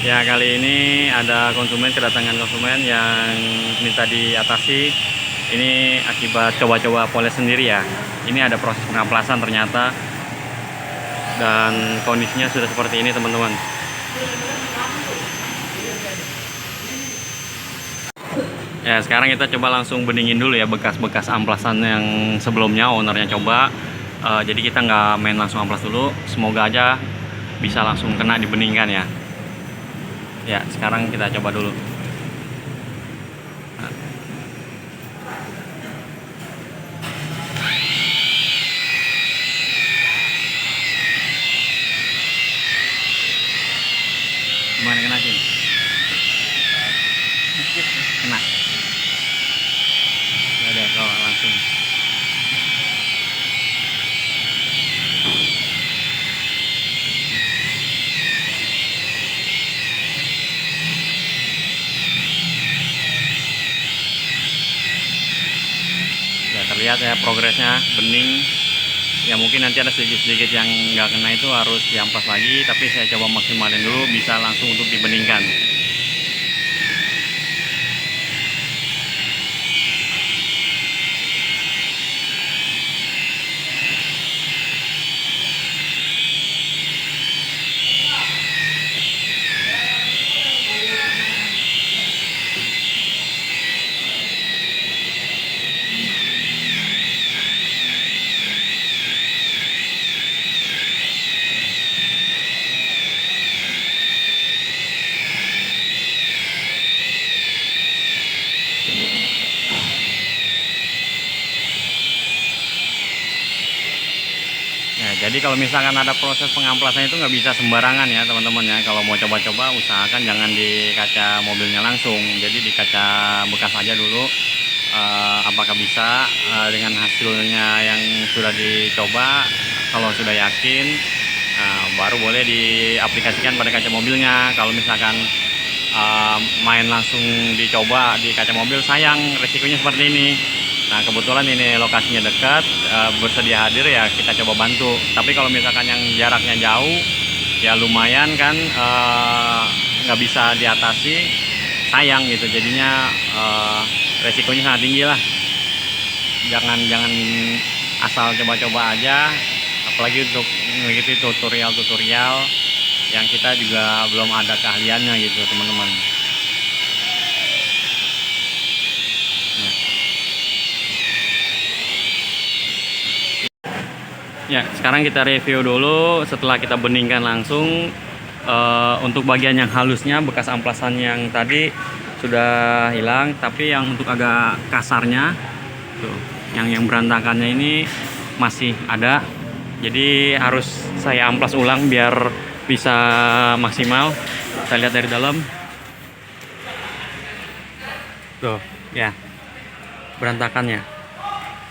Ya, kali ini ada kedatangan konsumen yang minta diatasi. Ini akibat coba-coba poles sendiri ya. Ini ada proses pengamplasan ternyata. Dan kondisinya sudah seperti ini, teman-teman. Ya, sekarang kita coba langsung beningin dulu ya bekas-bekas amplasan yang sebelumnya ownernya coba. Jadi kita nggak main langsung amplas dulu. Semoga aja bisa langsung kena dibeningkan ya. Ya, sekarang kita coba dulu. Gimana kena sih? Kena. Ya udah, kalau langsung. Ya, terlihat ya progresnya bening. Ya mungkin nanti ada sedikit-sedikit yang nggak kena, itu harus diamplas lagi, tapi saya coba maksimalin dulu bisa langsung untuk dibeningkan. Jadi kalau misalkan ada proses pengamplasan itu nggak bisa sembarangan ya teman-teman ya. Kalau mau coba-coba usahakan jangan di kaca mobilnya langsung. Jadi di kaca bekas aja dulu. Apakah bisa dengan hasilnya yang sudah dicoba. Kalau sudah yakin baru boleh diaplikasikan pada kaca mobilnya. Kalau misalkan main langsung dicoba di kaca mobil, sayang, resikonya seperti ini. Nah, kebetulan ini lokasinya dekat, bersedia hadir ya kita coba bantu. Tapi kalau misalkan yang jaraknya jauh, ya lumayan kan, nggak bisa diatasi, sayang gitu. Jadinya resikonya sangat tinggi lah. Jangan asal coba-coba aja, apalagi untuk mengikuti tutorial yang kita juga belum ada keahliannya gitu teman-teman. Ya, sekarang kita review dulu setelah kita beningkan langsung. Untuk bagian yang halusnya, bekas amplasan yang tadi sudah hilang, tapi yang untuk agak kasarnya tuh, yang berantakannya ini masih ada. Jadi harus saya amplas ulang biar bisa maksimal. Kita lihat dari dalam. Tuh, ya. Berantakannya.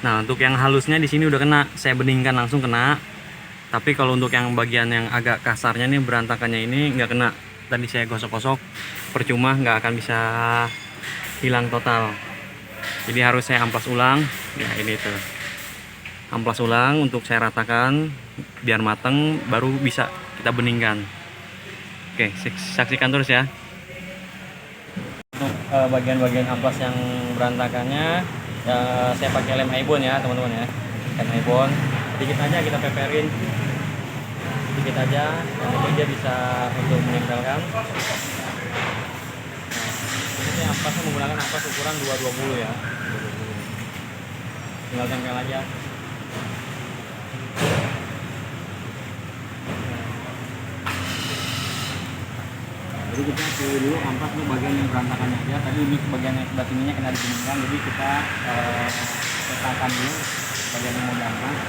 Nah, untuk yang halusnya di sini udah kena, saya beningkan langsung kena. Tapi kalau untuk yang bagian yang agak kasarnya nih, berantakannya ini nggak kena. Tadi saya gosok-gosok, percuma, nggak akan bisa hilang total. Jadi harus saya amplas ulang. Ya ini tuh, amplas ulang untuk saya ratakan biar mateng, baru bisa kita beningkan. Oke, saksikan terus ya. Untuk bagian-bagian amplas yang berantakannya, ya, saya pakai lem Aibon ya teman-teman ya, lem Aibon sedikit aja kita peperin, sedikit aja, yang penting dia bisa untuk menempelkan. Nah, ini amplasnya menggunakan ampas ukuran 220 ya, tinggal tempel aja. Jadi kita pilih dulu ampas untuk bagian yang berantakannya aja. Tadi ini bagian yang sebelah sininya kena dibeningkan, jadi kita petakan dulu bagian yang mau diampas.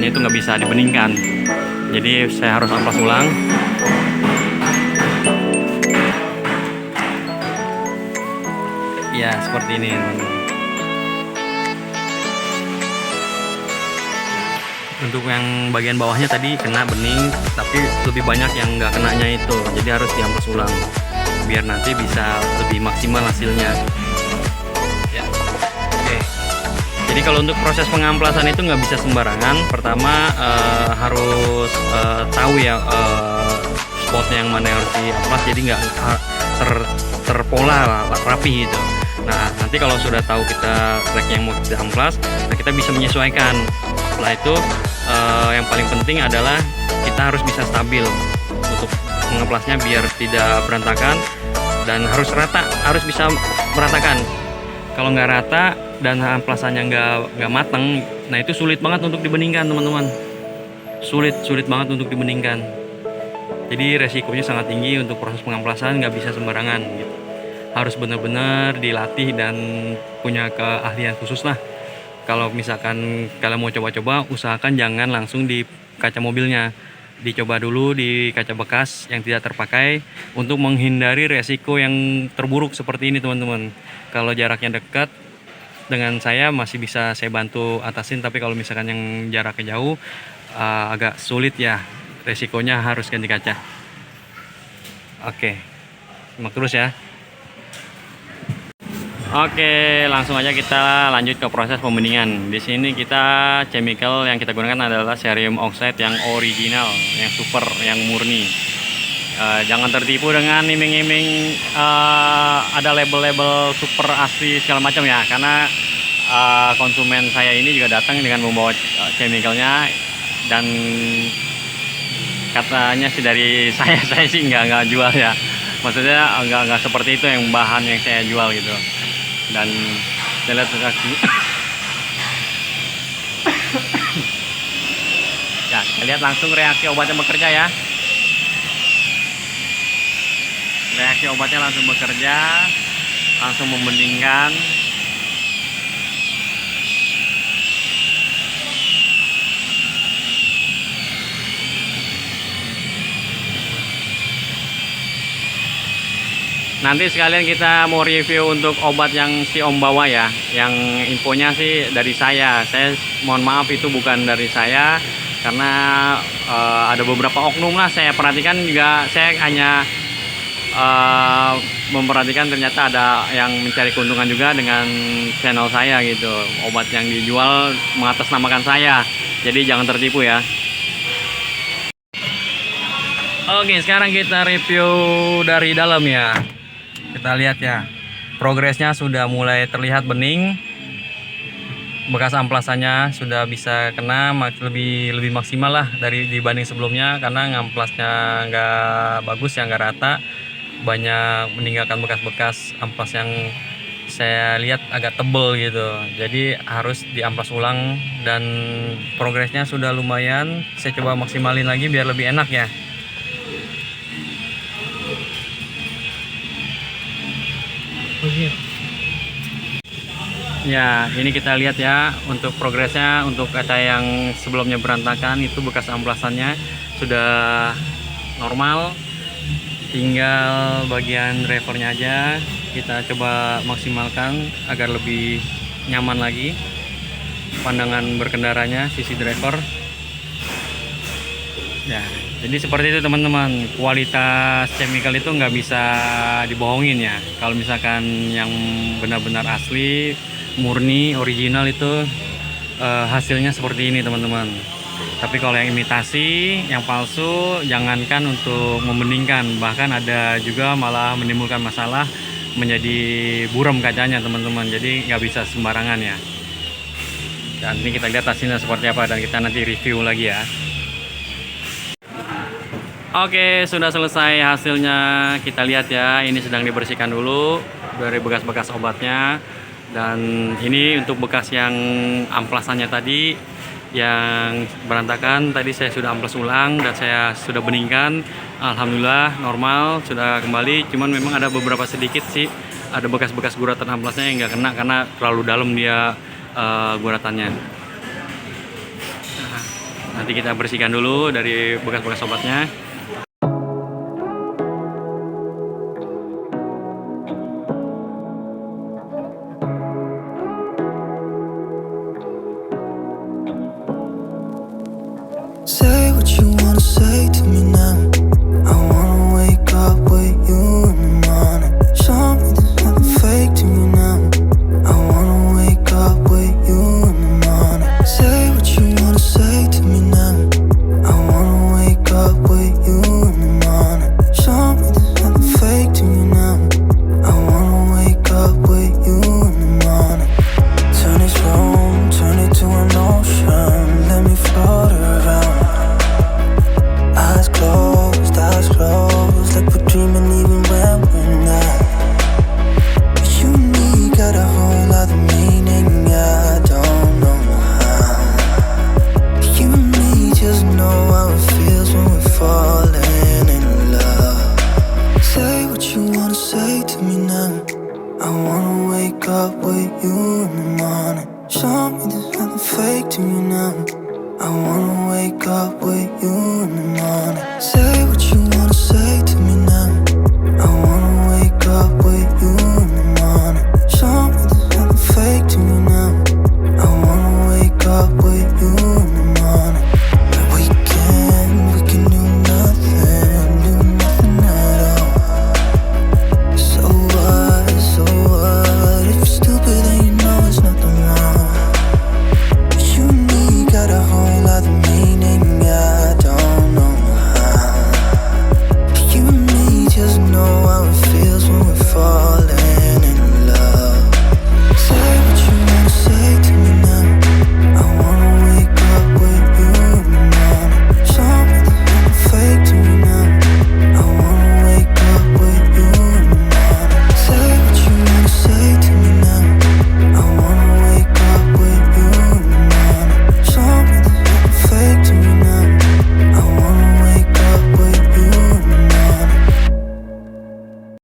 amplasnya itu nggak bisa dibeningkan. Jadi saya harus amplas ulang. Ya seperti ini. Untuk yang bagian bawahnya tadi kena bening, tapi lebih banyak yang nggak kenanya itu. Jadi harus diamplas ulang biar nanti bisa lebih maksimal hasilnya. Ya. Oke. Jadi kalau untuk proses pengamplasan itu nggak bisa sembarangan. Pertama harus tahu ya spotnya yang mana yang harus diamplas. Jadi nggak terpola rapi gitu. Nah nanti kalau sudah tahu kita track yang mau kita amplas, nah kita bisa menyesuaikan. Setelah itu yang paling penting adalah kita harus bisa stabil untuk mengamplasnya biar tidak berantakan dan harus rata, harus bisa meratakan. Kalau nggak rata dan amplasannya nggak matang, nah itu sulit banget untuk dibeningkan teman-teman. Sulit banget untuk dibeningkan. Jadi resikonya sangat tinggi untuk proses pengamplasan, nggak bisa sembarangan gitu. Harus benar-benar dilatih dan punya keahlian khusus lah. Kalau misalkan kalian mau coba-coba, usahakan jangan langsung di kaca mobilnya. Dicoba dulu di kaca bekas yang tidak terpakai untuk menghindari resiko yang terburuk seperti ini teman-teman. Kalau jaraknya dekat dengan saya masih bisa saya bantu atasin, tapi kalau misalkan yang jaraknya jauh agak sulit ya, resikonya harus ganti kaca. Oke, simak terus ya. Oke, langsung aja kita lanjut ke proses pembeningan. Di sini kita chemical yang kita gunakan adalah cerium oxide yang original, yang super, yang murni. Jangan tertipu dengan iming-iming ada label-label super asli segala macam ya, karena konsumen saya ini juga datang dengan membawa chemicalnya dan katanya sih dari saya sih nggak jual ya. Maksudnya nggak seperti itu yang bahan yang saya jual gitu. Dan saya lihat kaki. Ya, kita lihat langsung reaksi obatnya bekerja ya. Reaksi obatnya langsung bekerja, langsung membeningkan. Nanti sekalian kita mau review untuk obat yang si Om bawa ya. Yang infonya sih dari saya. Saya mohon maaf itu bukan dari saya karena ada beberapa oknum lah. Saya perhatikan juga, saya hanya memperhatikan ternyata ada yang mencari keuntungan juga dengan channel saya gitu. Obat yang dijual mengatasnamakan saya. Jadi jangan tertipu ya. Oke, sekarang kita review dari dalam ya. Kita lihat ya, progresnya sudah mulai terlihat bening, bekas amplasannya sudah bisa kena, lebih maksimal lah dibanding sebelumnya, karena ngamplasnya nggak bagus ya, nggak rata, banyak meninggalkan bekas-bekas amplas yang saya lihat agak tebel gitu. Jadi harus diamplas ulang dan progresnya sudah lumayan. Saya coba maksimalin lagi biar lebih enak ya. Ya, ini kita lihat ya untuk progresnya. Untuk kaca yang sebelumnya berantakan itu bekas amplasannya sudah normal, tinggal bagian drivernya aja kita coba maksimalkan agar lebih nyaman lagi pandangan berkendaranya sisi driver ya. Jadi seperti itu teman-teman, kualitas chemical itu nggak bisa dibohongin ya. Kalau misalkan yang benar-benar asli, murni, original itu hasilnya seperti ini teman-teman. Tapi kalau yang imitasi, yang palsu, jangankan untuk membeningkan, bahkan ada juga malah menimbulkan masalah, menjadi buram kacanya teman-teman. Jadi nggak bisa sembarangan ya. Dan ini kita lihat hasilnya seperti apa dan kita nanti review lagi ya. Oke, sudah selesai hasilnya. Kita lihat ya, ini sedang dibersihkan dulu dari bekas-bekas obatnya. Dan ini untuk bekas yang amplasannya tadi yang berantakan, tadi saya sudah amplas ulang dan saya sudah beningkan. Alhamdulillah normal, sudah kembali. Cuman memang ada beberapa sedikit sih, ada bekas-bekas guratan amplasnya yang nggak kena karena terlalu dalam dia guratannya. Nanti kita bersihkan dulu dari bekas-bekas obatnya.